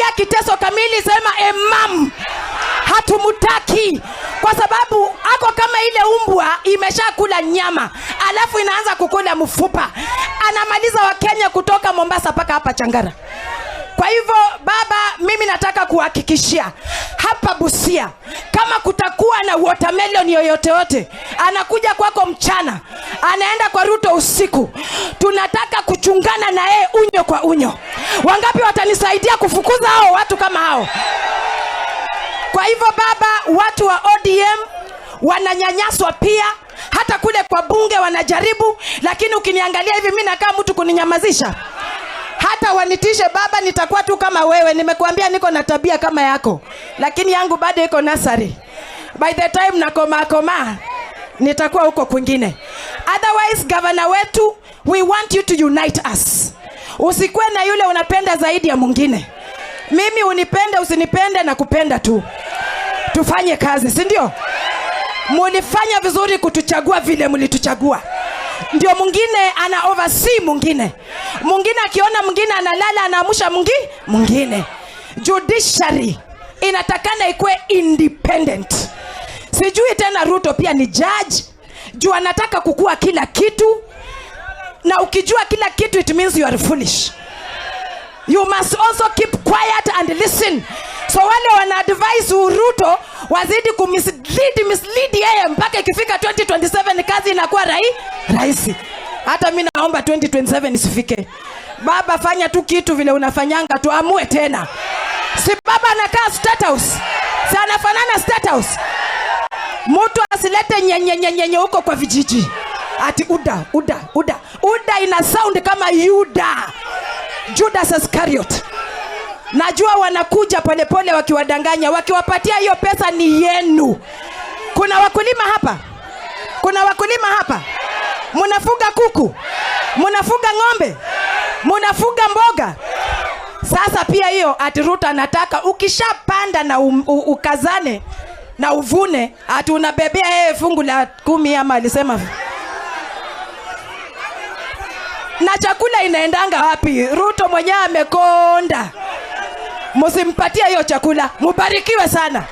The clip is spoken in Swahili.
ukisikia Kiteso Kamili sema emam. Hatumutaki kwa sababu ako kama ile umbwa imeshakula nyama alafu inaanza kukula mfupa. Anamaliza Wakenya kutoka Mombasa paka hapa Changara. Kwa hivyo baba, mimi nataka kuhakikishia hapa Busia kama kutakuwa na watermelon yoyote anakuja kwako mchana, anaenda kwa Ruto usiku, tunataka kuchungana na yeye unyo kwa unyo. Wangapi watanisaidia kufukuza hao watu kama hao? Kwa hivyo baba, watu wa ODM wananyanyaswa pia, hata kule kwa bunge wanajaribu, lakini ukiniangalia hivi mimi nakaa mtu kuninyamazisha. Hata wanitishe baba, nitakuwa tu kama wewe. Nimekuambia niko na tabia kama yako, lakini yangu bado iko nasari. By the time na koma nitakuwa huko kwingine. Otherwise, governor wetu, we want you to unite us. Usikue na yule unapenda zaidi ya mwingine. Mimi unipende usinipende na kupenda tu. Tufanye kazi, si ndio? Mulifanya vizuri kutuchagua vile mulituchagua. Ndio mwingine ana oversee mwingine. Mwingine akiona mwingine analala anaamusha mwingine. Judiciary inatakana ikuwe independent. Sijui tena Ruto pia ni judge. Juu anataka kukua kila kitu. Na ukijua kila kitu it means you are foolish. You must also keep quiet and listen. So wale wana advise Ruto wazidi mislead yeye mpaka ikifika 2027 kazi inakuwa rahisi. Hata mimi naomba 2027 isifike. Baba, fanya tu kitu vile unafanyanga, tuamue tena. Si baba anakaa State House. Si anafanana State House. Mtu asilete nyenye huko kwa vijiji. Ati UDA ina sound kama Yudah. Judas Iscariot. Najua wanakuja polepole wakiwadanganya, wakiwapatia hiyo pesa ni yenu. Kuna wakulima hapa? Munafuga kuku? Munafuga ng'ombe? Munafuga mboga? Sasa pia hiyo ati Ruto anataka ukishapanda na ukazane na uvune ati unabebea yeye fungu la 10 ama alisema. Na chakula inaendanga wapi? Ruto mwenyewe amekonda. Msimpatie hiyo chakula. Mubarikiwe sana.